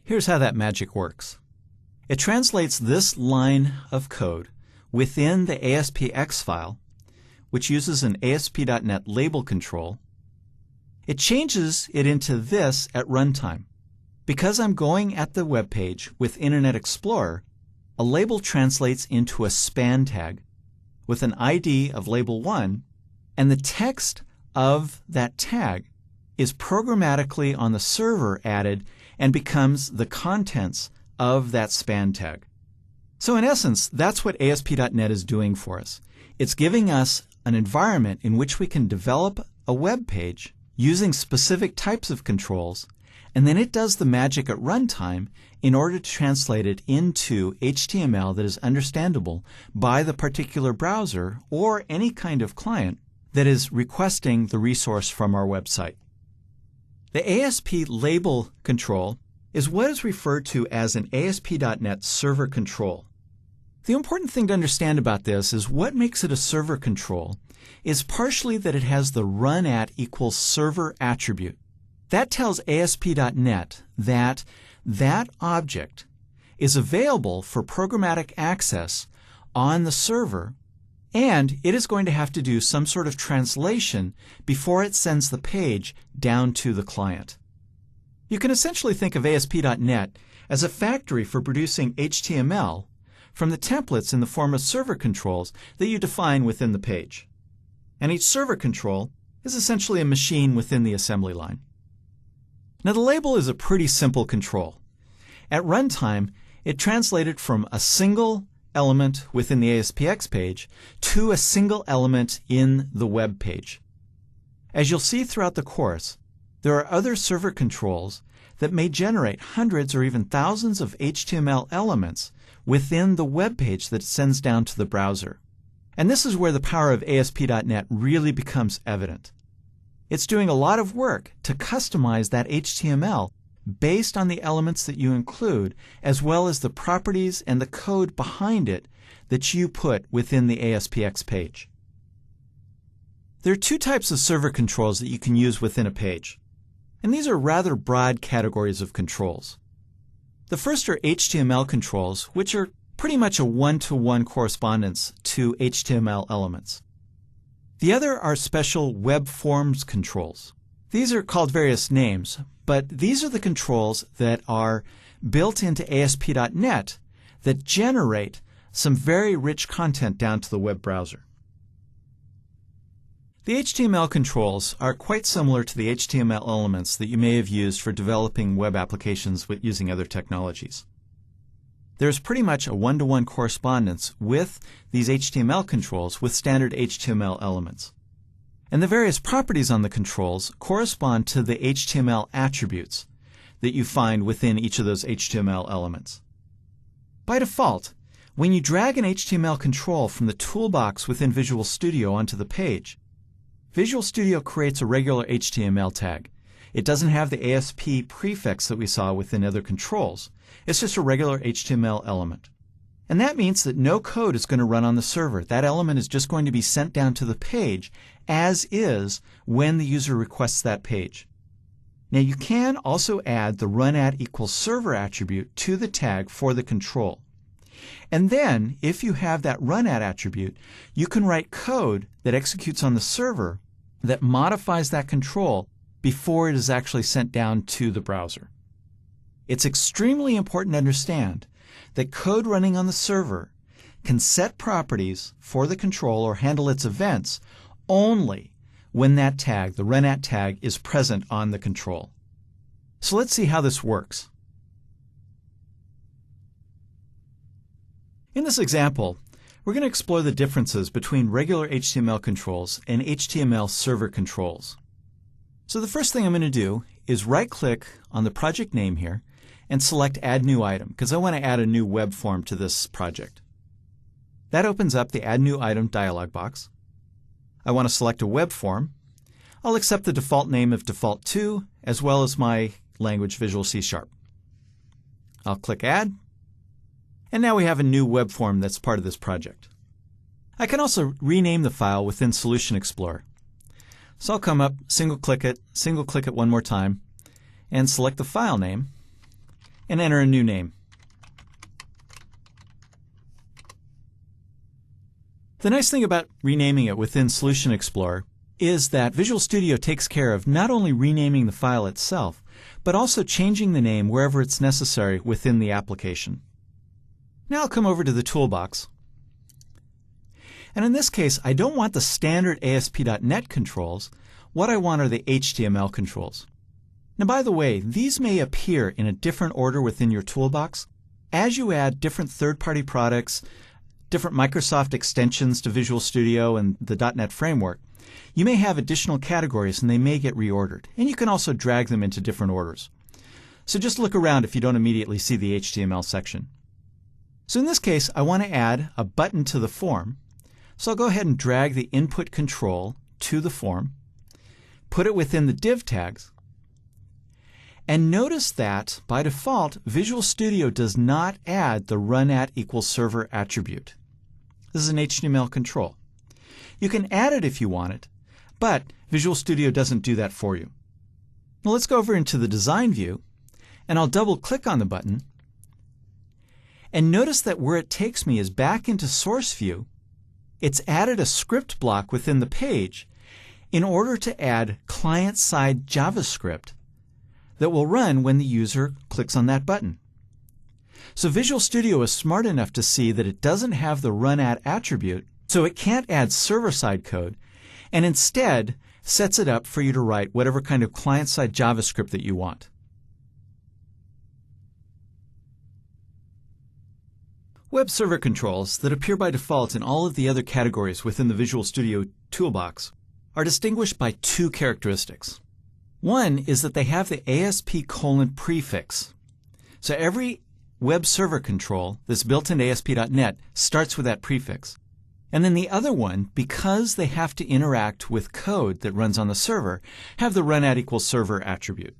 Here's how that magic works. It translates this line of code within the ASPX file, which uses an ASP.NET label control. It changes it into this at runtime. Because I'm going at the web page with Internet Explorer, a label translates into a span tag with an ID of label 1, and the text of that tag is programmatically on the server added and becomes the contents of that span tag. So in essence, that's what ASP.NET is doing for us. It's giving us an environment in which we can develop a web page using specific types of controls, and then it does the magic at runtime in order to translate it into HTML that is understandable by the particular browser or any kind of client that is requesting the resource from our website. The ASP label control is what is referred to as an ASP.NET server control. The important thing to understand about this is what makes it a server control is partially that it has the run at equals server attribute. That tells ASP.NET that that object is available for programmatic access on the server, and it is going to have to do some sort of translation before it sends the page down to the client. You can essentially think of ASP.NET as a factory for producing HTML from the templates in the form of server controls that you define within the page. And each server control is essentially a machine within the assembly line. Now the label is a pretty simple control. At runtime, it translated from a single element within the ASPX page to a single element in the web page. As you'll see throughout the course, there are other server controls that may generate hundreds or even thousands of HTML elements within the web page that it sends down to the browser. And this is where the power of ASP.NET really becomes evident. It's doing a lot of work to customize that HTML based on the elements that you include, as well as the properties and the code behind it that you put within the ASPX page. There are two types of server controls that you can use within a page, and these are rather broad categories of controls. The first are HTML controls, which are pretty much a one-to-one correspondence to HTML elements. The other are special web forms controls. These are called various names, but these are the controls that are built into ASP.NET that generate some very rich content down to the web browser. The HTML controls are quite similar to the HTML elements that you may have used for developing web applications using other technologies. There's pretty much a one-to-one correspondence with these HTML controls with standard HTML elements. And the various properties on the controls correspond to the HTML attributes that you find within each of those HTML elements. By default, when you drag an HTML control from the toolbox within Visual Studio onto the page, Visual Studio creates a regular HTML tag. It doesn't have the ASP prefix that we saw within other controls. It's just a regular HTML element. And that means that no code is going to run on the server. That element is just going to be sent down to the page as is when the user requests that page. Now you can also add the run at equals server attribute to the tag for the control. And then, if you have that run at attribute, you can write code that executes on the server that modifies that control before it is actually sent down to the browser. It's extremely important to understand that code running on the server can set properties for the control or handle its events only when that tag, the run at tag, is present on the control. So let's see how this works. In this example, we're going to explore the differences between regular HTML controls and HTML server controls. So the first thing I'm going to do is right-click on the project name here and select Add New Item, because I want to add a new web form to this project. That opens up the Add New Item dialog box. I want to select a web form. I'll accept the default name of Default2, as well as my language Visual C#. I'll click Add. And now we have a new web form that's part of this project. I can also rename the file within Solution Explorer. So I'll come up, single click it one more time, and select the file name, and enter a new name. The nice thing about renaming it within Solution Explorer is that Visual Studio takes care of not only renaming the file itself, but also changing the name wherever it's necessary within the application. Now I'll come over to the toolbox. And in this case, I don't want the standard ASP.NET controls. What I want are the HTML controls. Now, by the way, these may appear in a different order within your toolbox. As you add different third-party products, different Microsoft extensions to Visual Studio and the .NET framework, you may have additional categories and they may get reordered. And you can also drag them into different orders. So just look around if you don't immediately see the HTML section. So in this case, I want to add a button to the form. So I'll go ahead and drag the input control to the form, put it within the div tags, and notice that by default, Visual Studio does not add the run@server attribute. This is an HTML control. You can add it if you want it, but Visual Studio doesn't do that for you. Now let's go over into the design view, and I'll double click on the button, and notice that where it takes me is back into source view. It's added a script block within the page in order to add client-side JavaScript that will run when the user clicks on that button. So Visual Studio is smart enough to see that it doesn't have the run@, so it can't add server-side code, and instead sets it up for you to write whatever kind of client-side JavaScript that you want. Web server controls that appear by default in all of the other categories within the Visual Studio toolbox are distinguished by two characteristics. One is that they have the ASP: prefix. So every web server control that's built into ASP.NET starts with that prefix. And then the other one, because they have to interact with code that runs on the server, have the run@server attribute.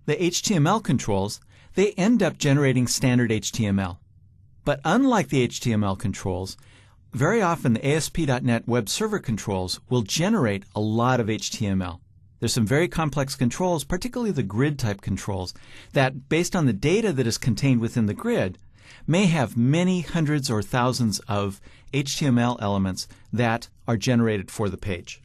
The HTML controls, they end up generating standard HTML. But unlike the HTML controls, very often the ASP.NET web server controls will generate a lot of HTML. There's some very complex controls, particularly the grid type controls, that based on the data that is contained within the grid, may have many hundreds or thousands of HTML elements that are generated for the page.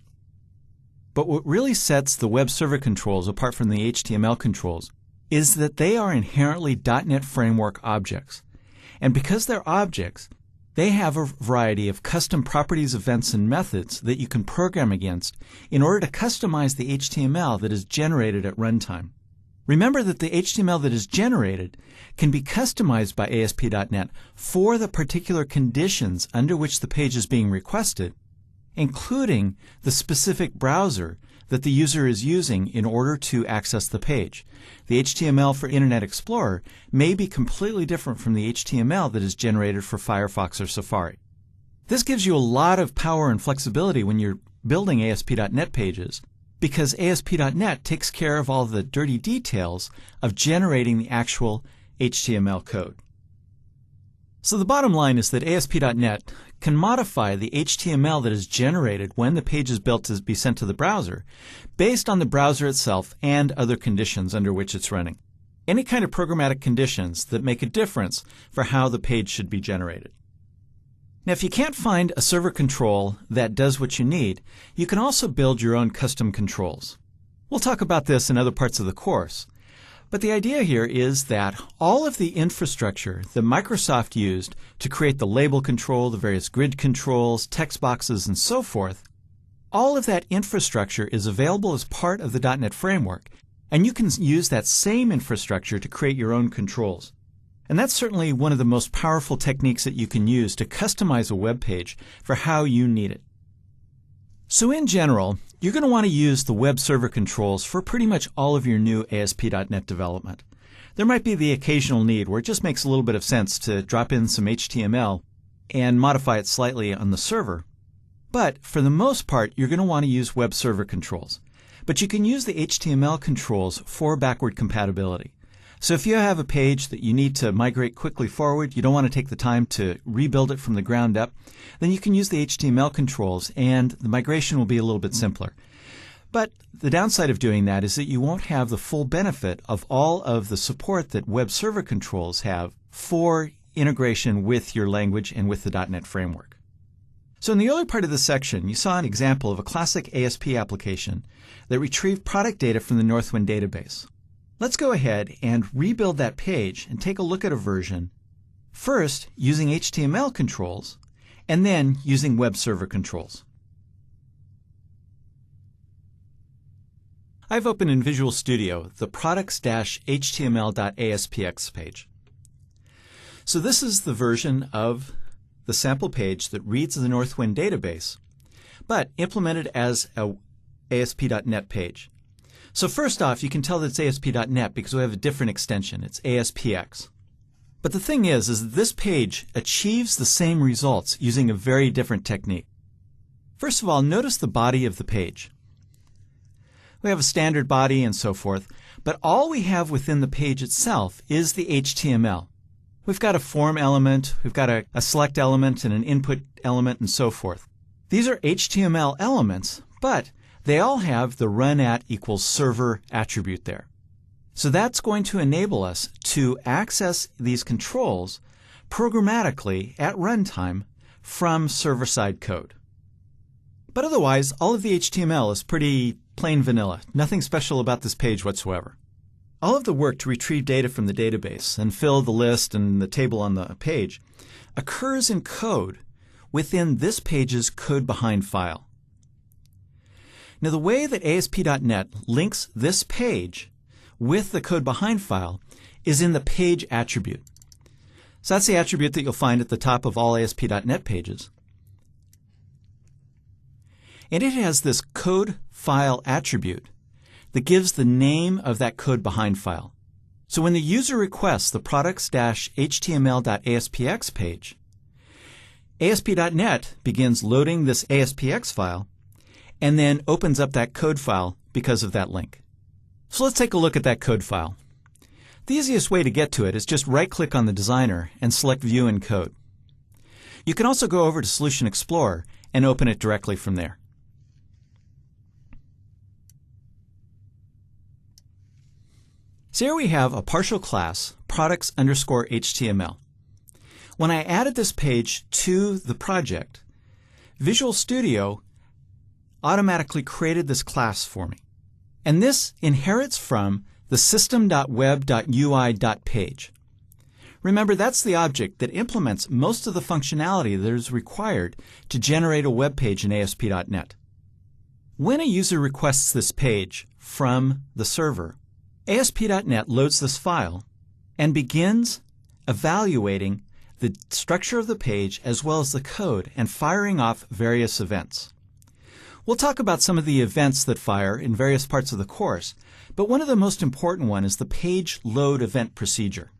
But what really sets the web server controls apart from the HTML controls is that they are inherently .NET Framework objects. And because they're objects, they have a variety of custom properties, events, and methods that you can program against in order to customize the HTML that is generated at runtime. Remember that the HTML that is generated can be customized by ASP.NET for the particular conditions under which the page is being requested, including the specific browser that the user is using in order to access the page. The HTML for Internet Explorer may be completely different from the HTML that is generated for Firefox or Safari. This gives you a lot of power and flexibility when you're building ASP.NET pages, because ASP.NET takes care of all the dirty details of generating the actual HTML code. So the bottom line is that ASP.NET can modify the HTML that is generated when the page is built to be sent to the browser based on the browser itself and other conditions under which it's running. Any kind of programmatic conditions that make a difference for how the page should be generated. Now, if you can't find a server control that does what you need, you can also build your own custom controls. We'll talk about this in other parts of the course. But the idea here is that all of the infrastructure that Microsoft used to create the label control, the various grid controls, text boxes, and so forth, all of that infrastructure is available as part of the .NET Framework, and you can use that same infrastructure to create your own controls. And that's certainly one of the most powerful techniques that you can use to customize a web page for how you need it. So in general, you're going to want to use the web server controls for pretty much all of your new ASP.NET development. There might be the occasional need where it just makes a little bit of sense to drop in some HTML and modify it slightly on the server. But for the most part, you're going to want to use web server controls. But you can use the HTML controls for backward compatibility. So if you have a page that you need to migrate quickly forward, you don't want to take the time to rebuild it from the ground up, then you can use the HTML controls and the migration will be a little bit simpler. But the downside of doing that is that you won't have the full benefit of all of the support that web server controls have for integration with your language and with the .NET framework. So in the early part of this section, you saw an example of a classic ASP application that retrieved product data from the Northwind database. Let's go ahead and rebuild that page and take a look at a version, first using HTML controls, and then using web server controls. I've opened in Visual Studio the products-html.aspx page. So this is the version of the sample page that reads the Northwind database, but implemented as a ASP.NET page. So first off, you can tell that it's ASP.NET because we have a different extension. It's ASPX. But the thing is this page achieves the same results using a very different technique. First of all, notice the body of the page. We have a standard body and so forth, but all we have within the page itself is the HTML. We've got a form element, we've got a select element and an input element and so forth. These are HTML elements, but they all have the run@=server attribute there. So that's going to enable us to access these controls programmatically at runtime from server-side code. But otherwise, all of the HTML is pretty plain vanilla. Nothing special about this page whatsoever. All of the work to retrieve data from the database and fill the list and the table on the page occurs in code within this page's code behind file. Now the way that ASP.NET links this page with the code behind file is in the page attribute. So that's the attribute that you'll find at the top of all ASP.NET pages. And it has this code file attribute that gives the name of that code behind file. So when the user requests the products-html.aspx page, ASP.NET begins loading this ASPX file and then opens up that code file because of that link. So let's take a look at that code file. The easiest way to get to it is just right-click on the designer and select View in Code. You can also go over to Solution Explorer and open it directly from there. So here we have a partial class, products_HTML. When I added this page to the project, Visual Studio automatically created this class for me. And this inherits from the system.web.ui.page. Remember, that's the object that implements most of the functionality that is required to generate a web page in ASP.NET. When a user requests this page from the server, ASP.NET loads this file and begins evaluating the structure of the page as well as the code and firing off various events. We'll talk about some of the events that fire in various parts of the course, but one of the most important one is the page load event procedure.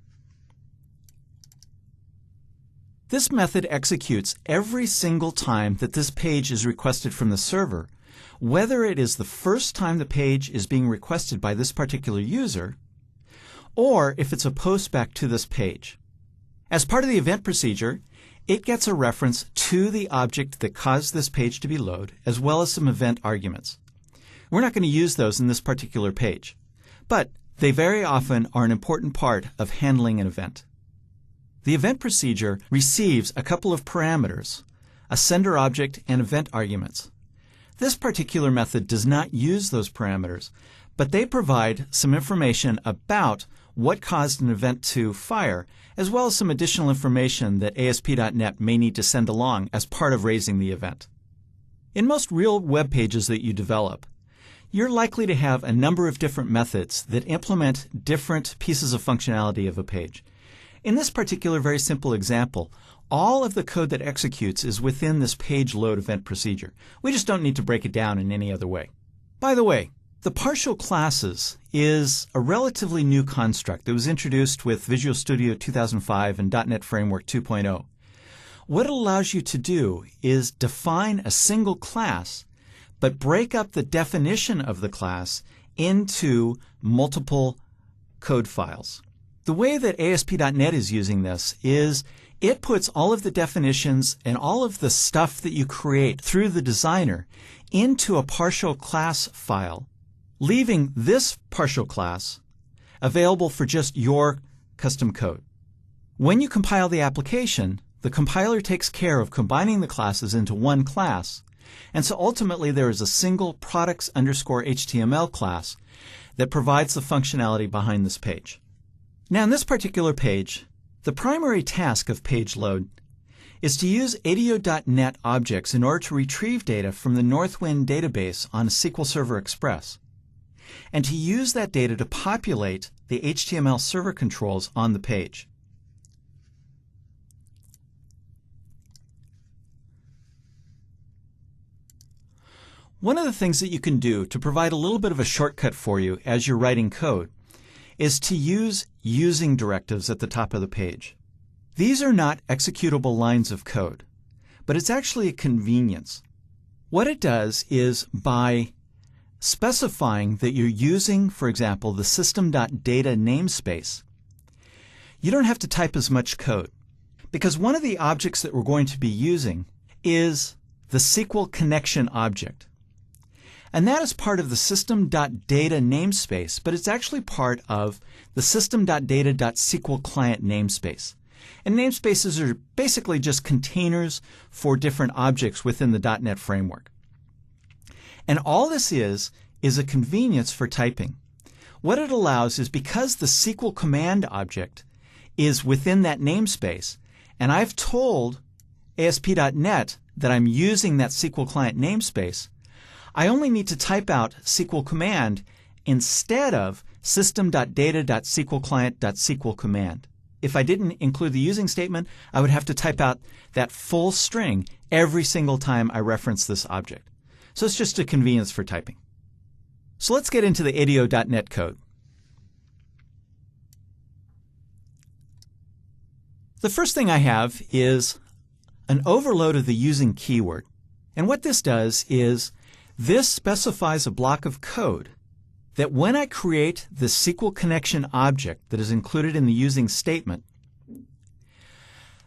This method executes every single time that this page is requested from the server, whether it is the first time the page is being requested by this particular user, or if it's a post back to this page. As part of the event procedure, it gets a reference to the object that caused this page to be loaded, as well as some event arguments. We're not going to use those in this particular page, but they very often are an important part of handling an event. The event procedure receives a couple of parameters, a sender object and event arguments. This particular method does not use those parameters, but they provide some information about what caused an event to fire, as well as some additional information that ASP.NET may need to send along as part of raising the event. In most real web pages that you develop, you're likely to have a number of different methods that implement different pieces of functionality of a page. In this particular very simple example, all of the code that executes is within this page load event procedure. We just don't need to break it down in any other way. By the way, the partial classes is a relatively new construct that was introduced with Visual Studio 2005 and .NET Framework 2.0. What it allows you to do is define a single class, but break up the definition of the class into multiple code files. The way that ASP.NET is using this is it puts all of the definitions and all of the stuff that you create through the designer into a partial class file, leaving this partial class available for just your custom code. When you compile the application, the compiler takes care of combining the classes into one class, and so ultimately there is a single products_HTML class that provides the functionality behind this page. Now in this particular page, the primary task of page load is to use ADO.NET objects in order to retrieve data from the Northwind database on SQL Server Express, and to use that data to populate the HTML server controls on the page. One of the things that you can do to provide a little bit of a shortcut for you as you're writing code is to use using directives at the top of the page. These are not executable lines of code, but it's actually a convenience. What it does is by specifying that you're using, for example, the system.data namespace, you don't have to type as much code, because one of the objects that we're going to be using is the SQL connection object. And that is part of the system.data namespace, but it's actually part of the system.data.SQL client namespace. And namespaces are basically just containers for different objects within the .NET framework. And all this is a convenience for typing. What it allows is, because the SQL command object is within that namespace, and I've told ASP.NET that I'm using that SQL client namespace, I only need to type out SQL command instead of system.data.SQL client.SQL command. If I didn't include the using statement, I would have to type out that full string every single time I reference this object. So it's just a convenience for typing. So let's get into the ADO.NET code. The first thing I have is an overload of the using keyword. And what this does is this specifies a block of code that when I create the SQL connection object that is included in the using statement,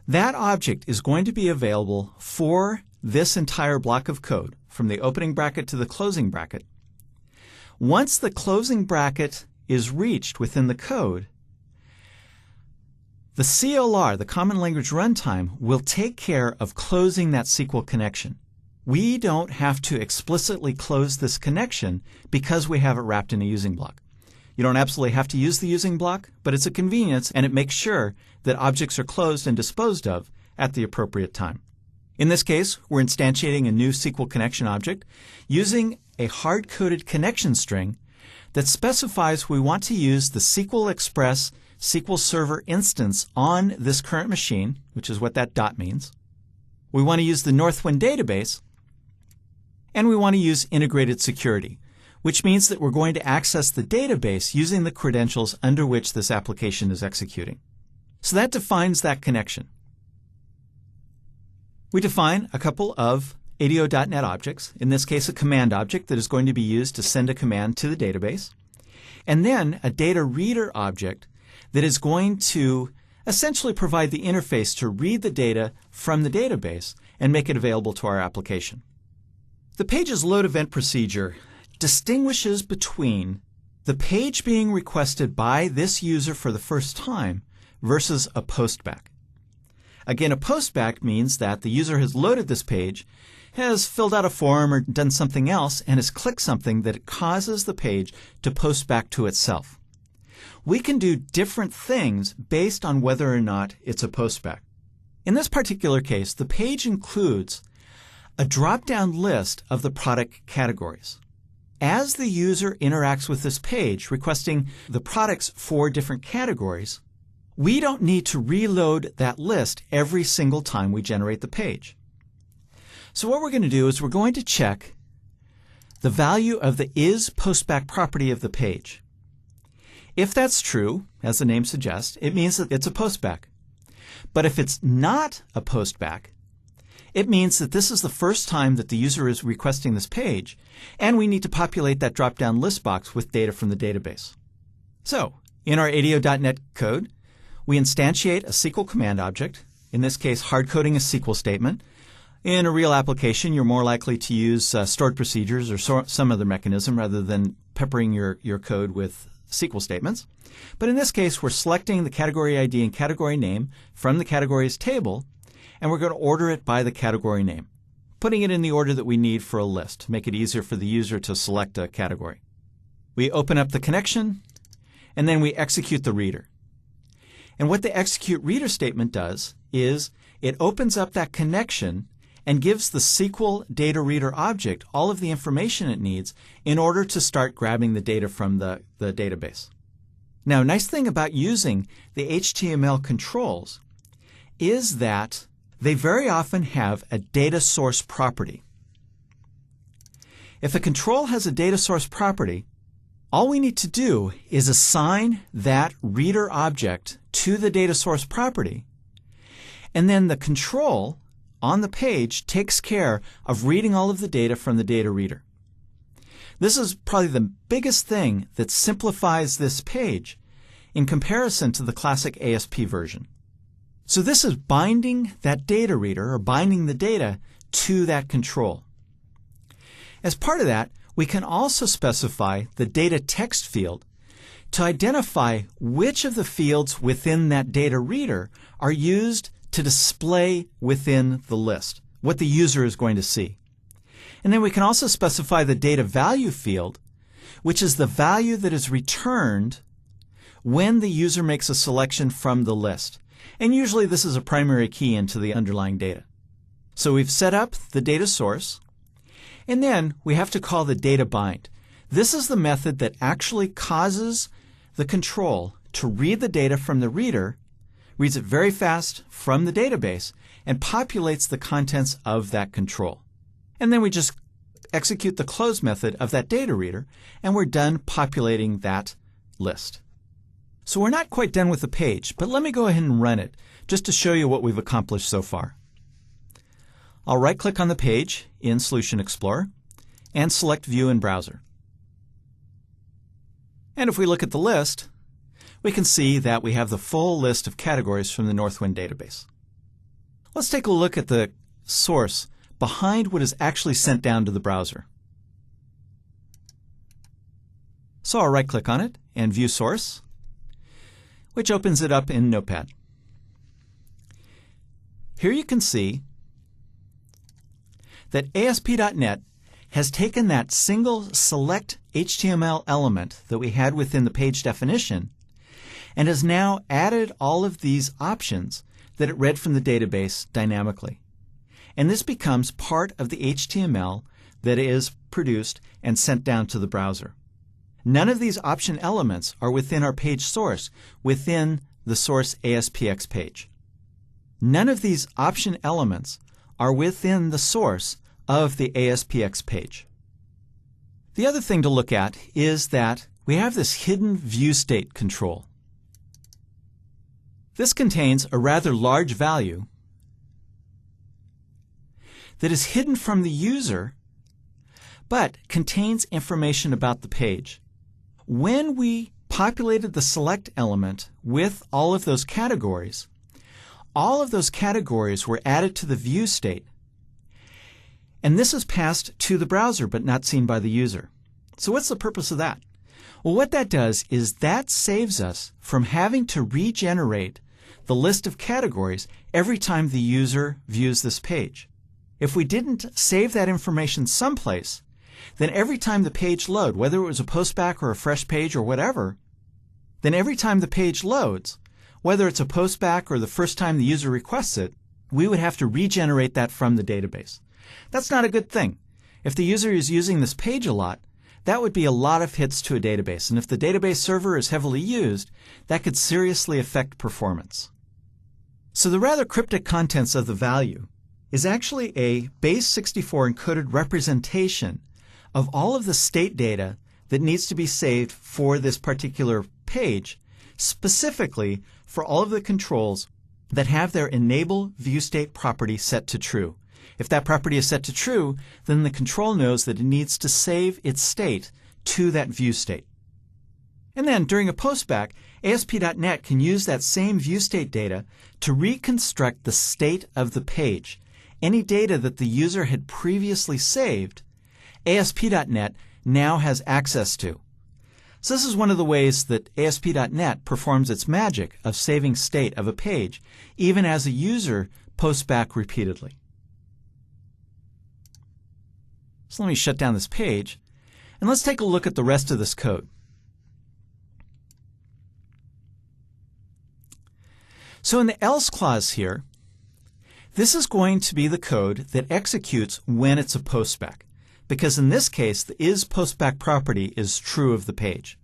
that object is going to be available for this entire block of code, from the opening bracket to the closing bracket. Once the closing bracket is reached within the code, the CLR, the Common Language Runtime, will take care of closing that SQL connection. We don't have to explicitly close this connection because we have it wrapped in a using block. You don't absolutely have to use the using block, but it's a convenience, and it makes sure that objects are closed and disposed of at the appropriate time. In this case, we're instantiating a new SQL connection object using a hard-coded connection string that specifies we want to use the SQL Express SQL Server instance on this current machine, which is what that dot means. We want to use the Northwind database, and we want to use integrated security, which means that we're going to access the database using the credentials under which this application is executing. So that defines that connection. We define a couple of ADO.NET objects, in this case a command object that is going to be used to send a command to the database, and then a data reader object that is going to essentially provide the interface to read the data from the database and make it available to our application. The page's load event procedure distinguishes between the page being requested by this user for the first time versus a postback. Again, a postback means that the user has loaded this page, has filled out a form or done something else, and has clicked something that causes the page to post back to itself. We can do different things based on whether or not it's a postback. In this particular case, the page includes a drop-down list of the product categories. As the user interacts with this page, requesting the products for different categories, we don't need to reload that list every single time we generate the page. So what we're going to do is we're going to check the value of the isPostback property of the page. If that's true, as the name suggests, it means that it's a postback. But if it's not a postback, it means that this is the first time that the user is requesting this page, and we need to populate that drop-down list box with data from the database. So, In our ADO.NET code, we instantiate a SQL command object, in this case hard-coding a SQL statement. In a real application, you're more likely to use stored procedures or some other mechanism rather than peppering your code with SQL statements. But in this case, we're selecting the category ID and category name from the categories table, and we're going to order it by the category name, putting it in the order that we need for a list to make it easier for the user to select a category. We open up the connection, and then we execute the reader. And what the execute reader statement does is it opens up that connection and gives the SQL data reader object all of the information it needs in order to start grabbing the data from the database. Now, a nice thing about using the HTML controls is that they very often have a data source property. If a control has a data source property, all we need to do is assign that reader object to the data source property, and then the control on the page takes care of reading all of the data from the data reader. This is probably the biggest thing that simplifies this page in comparison to the classic ASP version. So this is binding that data reader, or binding the data to that control. As part of that, we can also specify the data text field to identify which of the fields within that data reader are used to display within the list, what the user is going to see. And then we can also specify the data value field, which is the value that is returned when the user makes a selection from the list. And usually this is a primary key into the underlying data. So we've set up the data source, and then we have to call the data bind. This is the method that actually causes the control to read the data from the reader, reads it very fast from the database, and populates the contents of that control. And then we just execute the close method of that data reader, and we're done populating that list. So we're not quite done with the page, but let me go ahead and run it just to show you what we've accomplished so far. I'll right-click on the page in Solution Explorer and select View in Browser. And if we look at the list, we can see that we have the full list of categories from the Northwind database. Let's take a look at the source behind what is actually sent down to the browser. So I'll right-click on it and View Source, which opens it up in Notepad. Here you can see that ASP.NET has taken that single select HTML element that we had within the page definition and has now added all of these options that it read from the database dynamically. And this becomes part of the HTML that is produced and sent down to the browser. None of these option elements are within our page source within the source ASPX page. None of these option elements are within the source of the ASPX page. The other thing to look at is that we have this hidden view state control. This contains a rather large value that is hidden from the user but contains information about the page. When we populated the select element with all of those categories were added to the view state. And this is passed to the browser but not seen by the user. So what's the purpose of that? Well, what that does is that saves us from having to regenerate the list of categories every time the user views this page. If we didn't save that information someplace, then every time the page loads, whether it was a postback or a fresh page or whatever, then every time the page loads, whether it's a postback or the first time the user requests it, we would have to regenerate that from the database. That's not a good thing. If the user is using this page a lot, that would be a lot of hits to a database. And if the database server is heavily used, that could seriously affect performance. So the rather cryptic contents of the value is actually a base64 encoded representation of all of the state data that needs to be saved for this particular page, specifically for all of the controls that have their enable view state property set to true. If that property is set to true, then the control knows that it needs to save its state to that view state. And then during a postback, ASP.NET can use that same viewState data to reconstruct the state of the page. Any data that the user had previously saved, ASP.NET now has access to. So this is one of the ways that ASP.NET performs its magic of saving state of a page, even as a user posts back repeatedly. So let me shut down this page, and let's take a look at the rest of this code. So in the else clause here, this is going to be the code that executes when it's a postback, because in this case, the isPostback property is true of the page.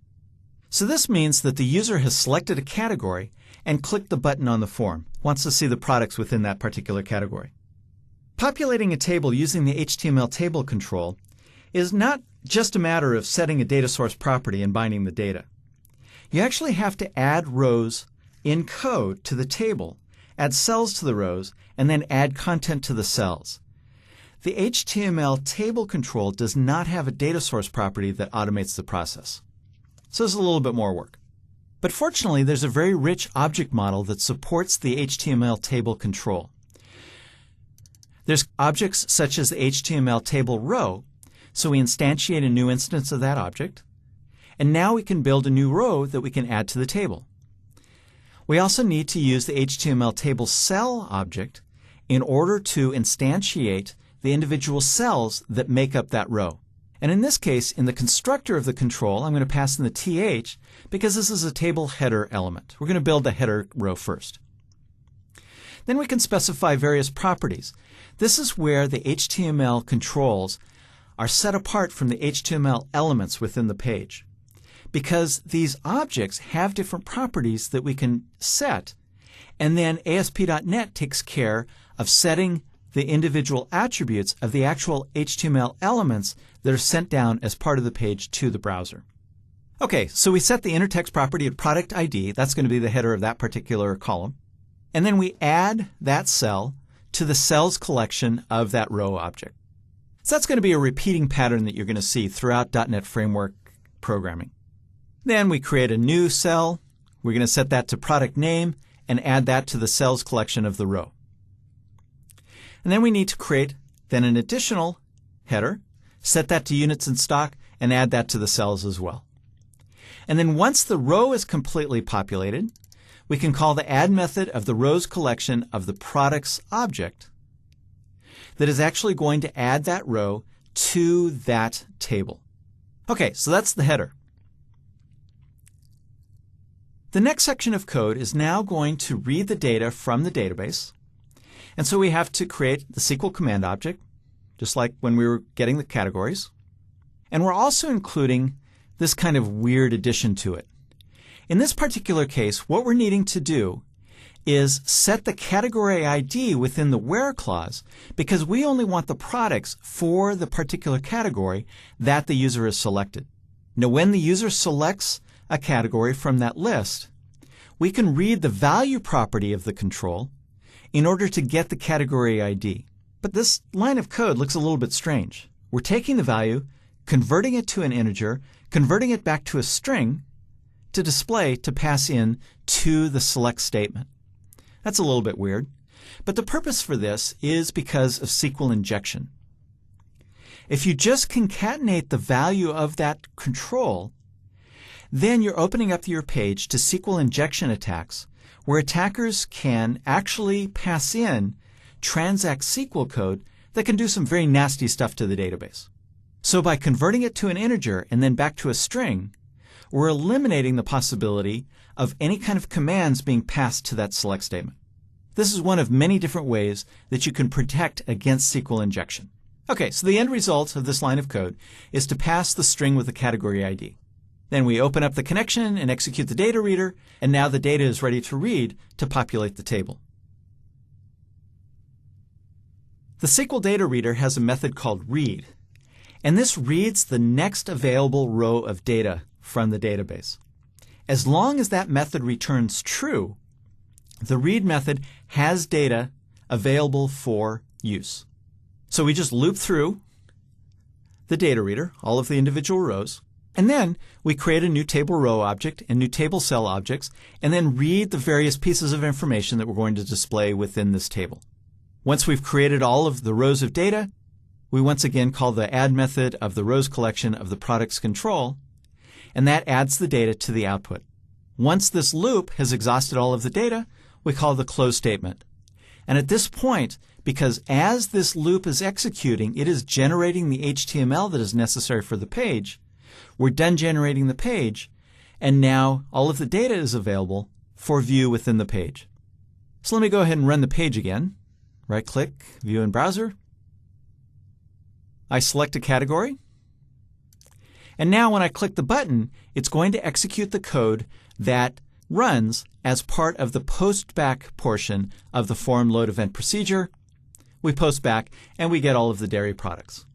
So this means that the user has selected a category and clicked the button on the form, wants to see the products within that particular category. Populating a table using the HTML table control is not just a matter of setting a data source property and binding the data. You actually have to add rows in code to the table, add cells to the rows, and then add content to the cells. The HTML table control does not have a data source property that automates the process. So it's a little bit more work. But fortunately, there's a very rich object model that supports the HTML table control. There's objects such as the HTML table row, so we instantiate a new instance of that object, and now we can build a new row that we can add to the table. We also need to use the HTML table cell object in order to instantiate the individual cells that make up that row. And in this case, in the constructor of the control, I'm going to pass in the th because this is a table header element. We're going to build the header row first. Then we can specify various properties. This is where the HTML controls are set apart from the HTML elements within the page, because these objects have different properties that we can set, and then ASP.NET takes care of setting the individual attributes of the actual HTML elements that are sent down as part of the page to the browser. Okay, so we set the inner text property at product ID. That's going to be the header of that particular column. And then we add that cell to the cells collection of that row object. So that's going to be a repeating pattern that you're going to see throughout .NET Framework programming. Then we create a new cell. We're going to set that to product name and add that to the cells collection of the row. And then we need to create then an additional header, set that to units in stock, and add that to the cells as well. And then once the row is completely populated, we can call the add method of the rows collection of the products object that is actually going to add that row to that table. Okay, so that's the header. The next section of code is now going to read the data from the database. And so we have to create the SQL command object, just like when we were getting the categories. And we're also including this kind of weird addition to it. In this particular case, what we're needing to do is set the category ID within the where clause, because we only want the products for the particular category that the user has selected. Now, when the user selects a category from that list, we can read the value property of the control in order to get the category ID. But this line of code looks a little bit strange. We're taking the value, converting it to an integer, converting it back to a string to display to pass in to the select statement. That's a little bit weird. But the purpose for this is because of SQL injection. If you just concatenate the value of that control, then you're opening up your page to SQL injection attacks, where attackers can actually pass in transact SQL code that can do some very nasty stuff to the database. So by converting it to an integer and then back to a string, we're eliminating the possibility of any kind of commands being passed to that select statement. This is one of many different ways that you can protect against SQL injection. Okay, so the end result of this line of code is to pass the string with the category ID. Then we open up the connection and execute the data reader, and now the data is ready to read to populate the table. The SQL data reader has a method called read, and this reads the next available row of data from the database. As long as that method returns true, the read method has data available for use. So we just loop through the data reader, all of the individual rows, And then we create a new table row object and new table cell objects, and then read the various pieces of information that we're going to display within this table. Once we've created all of the rows of data, we once again call the add method of the rows collection of the products control, and that adds the data to the output. Once this loop has exhausted all of the data, we call the close statement. And at this point, because as this loop is executing, it is generating the HTML that is necessary for the page, we're done generating the page, and now all of the data is available for view within the page. So let me go ahead and run the page again. Right-click, View in Browser. I select a category. And now when I click the button, it's going to execute the code that runs as part of the post back portion of the form load event procedure. We post back and we get all of the dairy products.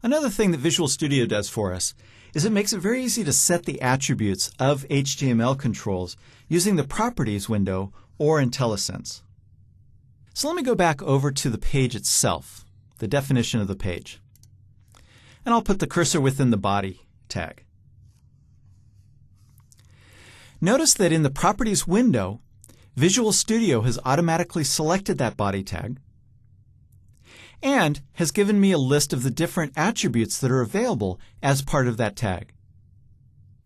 Another thing that Visual Studio does for us is it makes it very easy to set the attributes of HTML controls using the Properties window or IntelliSense. So let me go back over to the page itself, the definition of the page. And I'll put the cursor within the body tag. Notice that in the Properties window, Visual Studio has automatically selected that body tag and has given me a list of the different attributes that are available as part of that tag.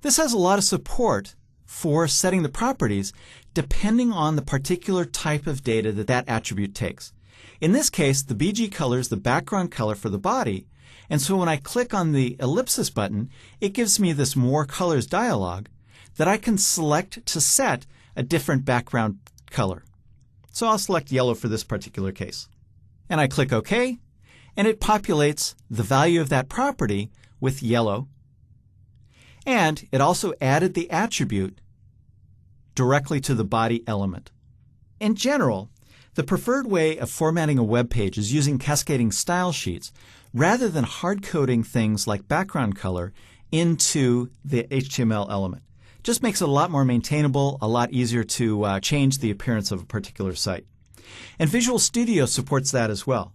This has a lot of support for setting the properties depending on the particular type of data that that attribute takes. In this case, the BG color is the background color for the body, and so when I click on the ellipsis button, it gives me this More Colors dialog that I can select to set a different background color. So I'll select yellow for this particular case. And I click OK, and it populates the value of that property with yellow. And it also added the attribute directly to the body element. In general, the preferred way of formatting a web page is using cascading style sheets rather than hard-coding things like background color into the HTML element. Just makes it a lot more maintainable, a lot easier to change the appearance of a particular site. And Visual Studio supports that as well.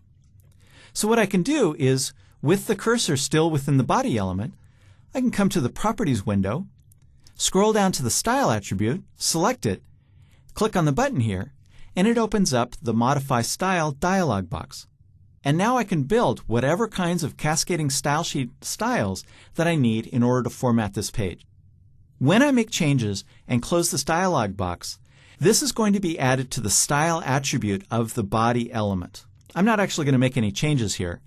So what I can do is, with the cursor still within the body element, I can come to the Properties window, scroll down to the Style attribute, select it, click on the button here, and it opens up the Modify Style dialog box. And now I can build whatever kinds of cascading style sheet styles that I need in order to format this page. When I make changes and close this dialog box, this is going to be added to the Style attribute of the body element. I'm not actually going to make any changes here,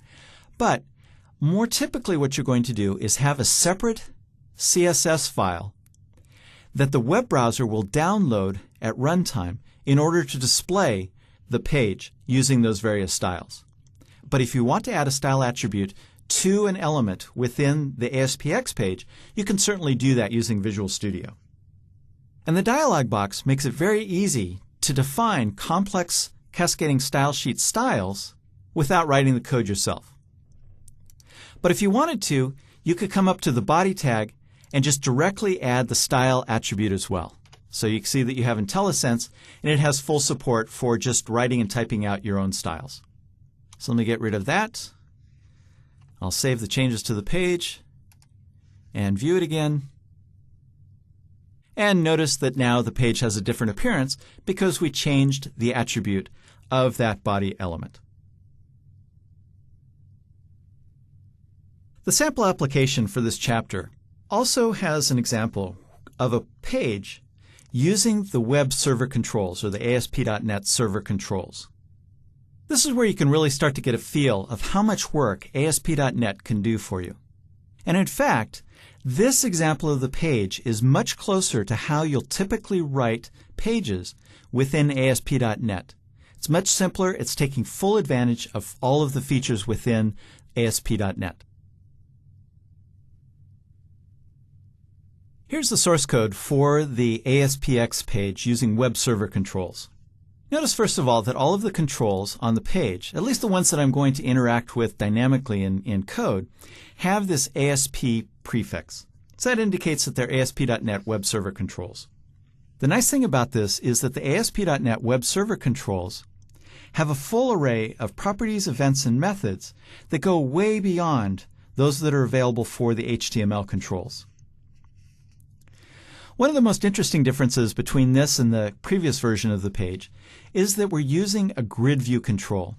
but more typically what you're going to do is have a separate CSS file that the web browser will download at runtime in order to display the page using those various styles. But if you want to add a style attribute to an element within the ASPX page, you can certainly do that using Visual Studio. And the dialog box makes it very easy to define complex cascading style sheet styles without writing the code yourself. But if you wanted to, you could come up to the body tag and just directly add the style attribute as well. So you can see that you have IntelliSense, and it has full support for just writing and typing out your own styles. So let me get rid of that. I'll save the changes to the page and view it again. And notice that now the page has a different appearance because we changed the attribute of that body element. The sample application for this chapter also has an example of a page using the web server controls, or the ASP.NET server controls. This is where you can really start to get a feel of how much work ASP.NET can do for you. And in fact, this example of the page is much closer to how you'll typically write pages within ASP.NET. It's much simpler. It's taking full advantage of all of the features within ASP.NET. Here's the source code for the ASPX page using web server controls. Notice first of all that all of the controls on the page, at least the ones that I'm going to interact with dynamically in code, have this ASP prefix. So that indicates that they're ASP.NET Web Server Controls. The nice thing about this is that the ASP.NET Web Server Controls have a full array of properties, events, and methods that go way beyond those that are available for the HTML controls. One of the most interesting differences between this and the previous version of the page is that we're using a grid view control.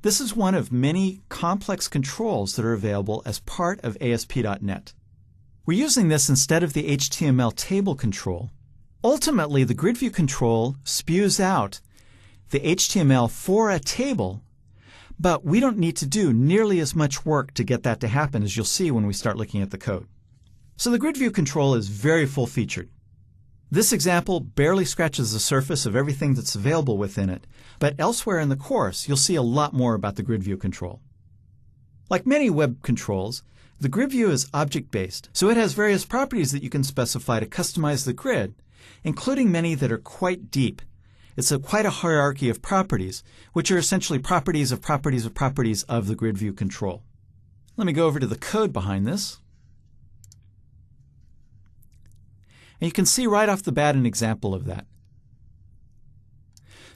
This is one of many complex controls that are available as part of ASP.NET. We're using this instead of the HTML table control. Ultimately, the grid view control spews out the HTML for a table, but we don't need to do nearly as much work to get that to happen, as you'll see when we start looking at the code. So the grid view control is very full-featured. This example barely scratches the surface of everything that's available within it, but elsewhere in the course you'll see a lot more about the grid view control. Like many web controls, the grid view is object-based, so it has various properties that you can specify to customize the grid, including many that are quite deep. It's quite a hierarchy of properties, which are essentially properties of properties of properties of the grid view control. Let me go over to the code behind this. And you can see right off the bat an example of that.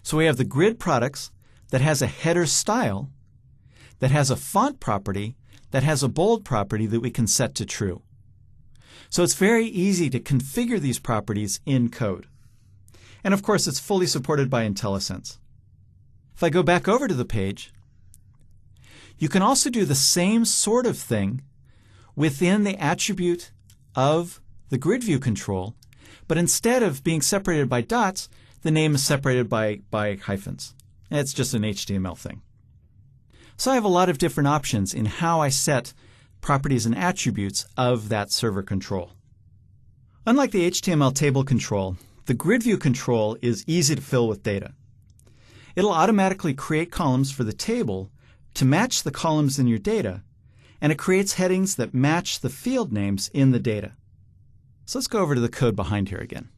So we have the grid products that has a header style, that has a font property, that has a bold property that we can set to true. So it's very easy to configure these properties in code. And of course, it's fully supported by IntelliSense. If I go back over to the page, you can also do the same sort of thing within the attribute of the grid view control, but instead of being separated by dots, the name is separated by hyphens. It's just an HTML thing. So I have a lot of different options in how I set properties and attributes of that server control. Unlike the HTML table control, the grid view control is easy to fill with data. It'll automatically create columns for the table to match the columns in your data, and it creates headings that match the field names in the data. So let's go over to the code behind here again.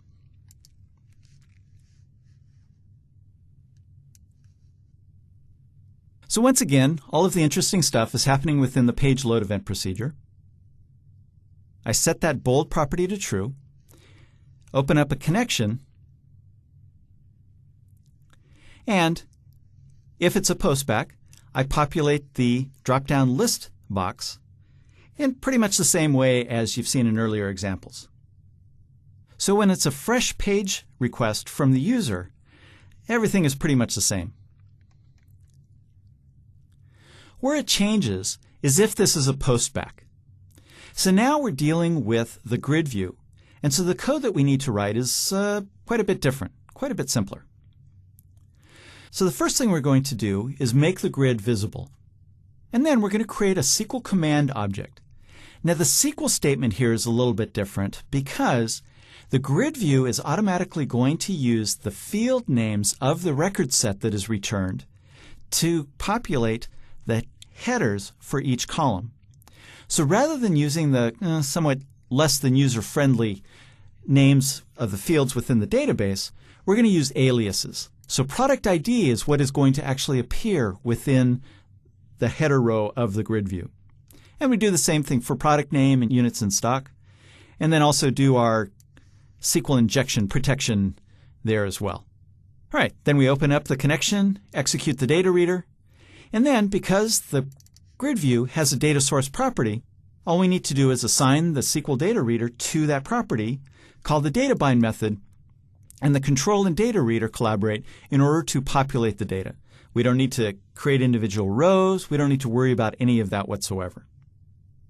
So once again, all of the interesting stuff is happening within the page load event procedure. I set that bold property to true, open up a connection, and if it's a postback, I populate the drop-down list box in pretty much the same way as you've seen in earlier examples. So when it's a fresh page request from the user, everything is pretty much the same. Where it changes is if this is a postback. So now we're dealing with the grid view, and so the code that we need to write is quite a bit different, quite a bit simpler. So the first thing we're going to do is make the grid visible. And then we're going to create a SQL command object. Now the SQL statement here is a little bit different because the grid view is automatically going to use the field names of the record set that is returned to populate the headers for each column. So rather than using the somewhat less than user-friendly names of the fields within the database, we're going to use aliases. So product ID is what is going to actually appear within the header row of the grid view. And we do the same thing for product name and units in stock, and then also do our SQL injection protection there as well. All right, then we open up the connection, execute the data reader, and then because the grid view has a data source property, all we need to do is assign the SQL data reader to that property, call the data bind method, and the control and data reader collaborate in order to populate the data. We don't need to create individual rows. We don't need to worry about any of that whatsoever.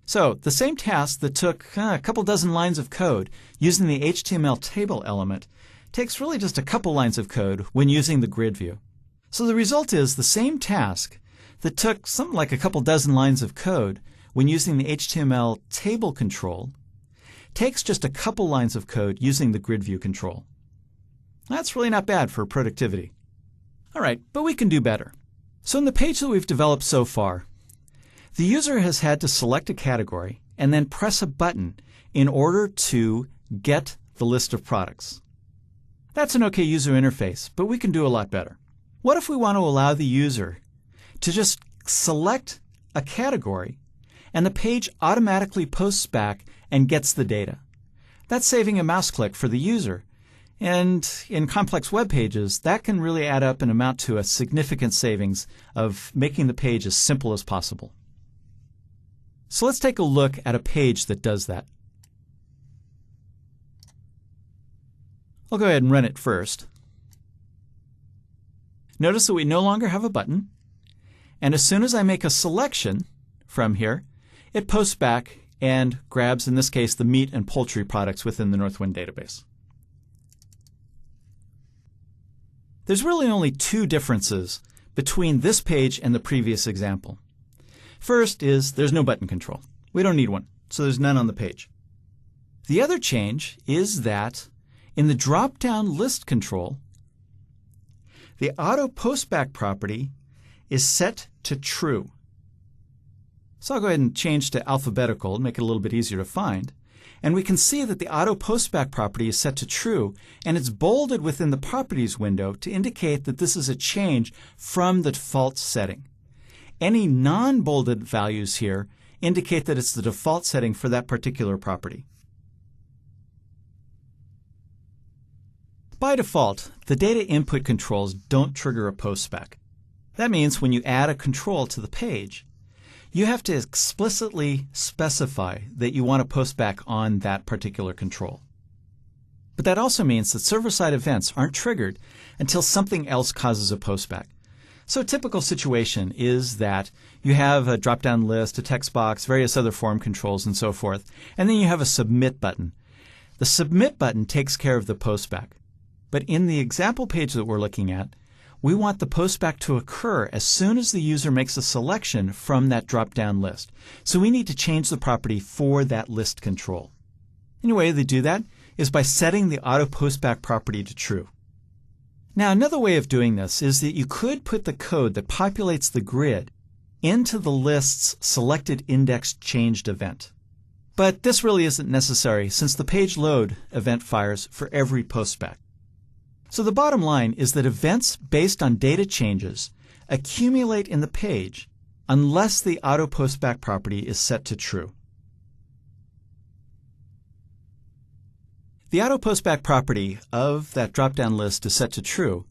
So the same task that took a couple dozen lines of code using the HTML table element takes really just a couple lines of code when using the grid view. So the result is the same task that took something like a couple dozen lines of code when using the HTML table control takes just a couple lines of code using the grid view control. That's really not bad for productivity. All right, but we can do better. So in the page that we've developed so far, the user has had to select a category and then press a button in order to get the list of products. That's an okay user interface, but we can do a lot better. What if we want to allow the user to just select a category and the page automatically posts back and gets the data? That's saving a mouse click for the user, And in complex web pages, that can really add up and amount to a significant savings of making the page as simple as possible. So let's take a look at a page that does that. I'll go ahead and run it first. Notice that we no longer have a button, and as soon as I make a selection from here, it posts back and grabs, in this case, the meat and poultry products within the Northwind database. There's really only two differences between this page and the previous example. First is there's no button control. We don't need one, so there's none on the page. The other change is that in the drop-down list control, the auto postback property is set to true. So I'll go ahead and change to alphabetical and make it a little bit easier to find. And we can see that the auto postback property is set to true, and it's bolded within the properties window to indicate that this is a change from the default setting. Any non-bolded values here indicate that it's the default setting for that particular property. By default, the data input controls don't trigger a postback. That means when you add a control to the page, you have to explicitly specify that you want to post back on that particular control. But that also means that server-side events aren't triggered until something else causes a postback. So a typical situation is that you have a drop-down list, a text box, various other form controls, and so forth, and then you have a submit button. The submit button takes care of the postback. But in the example page that we're looking at, we want the postback to occur as soon as the user makes a selection from that drop-down list. So we need to change the property for that list control. And the way they do that is by setting the auto postback property to true. Now, another way of doing this is that you could put the code that populates the grid into the list's selected index changed event. But this really isn't necessary since the page load event fires for every postback. So the bottom line is that events based on data changes accumulate in the page unless the auto postback property is set to true. The auto postback property of that drop-down list is set to true.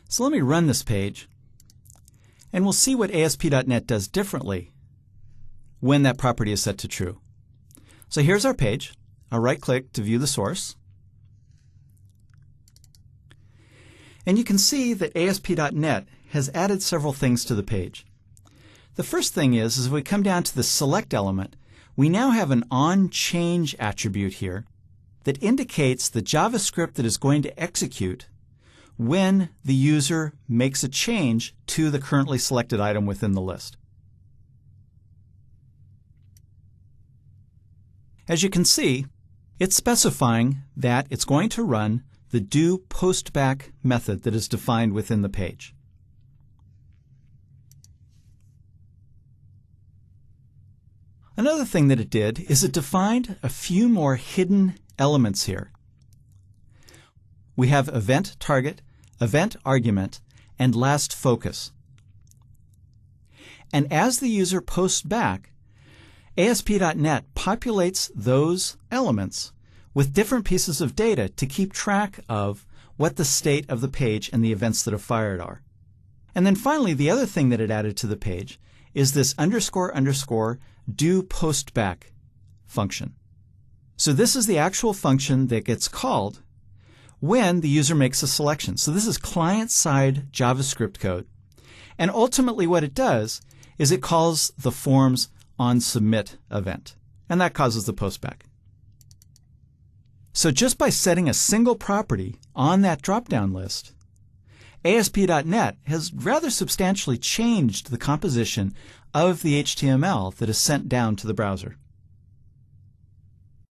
So let me run this page, and we'll see what ASP.NET does differently when that property is set to true. So here's our page. I'll right-click to view the source. And you can see that ASP.NET has added several things to the page. The first thing is if we come down to the select element, we now have an onChange attribute here that indicates the JavaScript that is going to execute when the user makes a change to the currently selected item within the list. As you can see, it's specifying that it's going to run the doPostback method that is defined within the page. Another thing that it did is it defined a few more hidden elements here. We have event target, event argument, and last focus. And as the user posts back, ASP.NET populates those elements with different pieces of data to keep track of what the state of the page and the events that have fired are. And then finally, the other thing that it added to the page is this __ doPostback function. So this is the actual function that gets called when the user makes a selection. So this is client-side JavaScript code. And ultimately what it does is it calls the form's onSubmit event. And that causes the postback. So just by setting a single property on that drop-down list, ASP.NET has rather substantially changed the composition of the HTML that is sent down to the browser.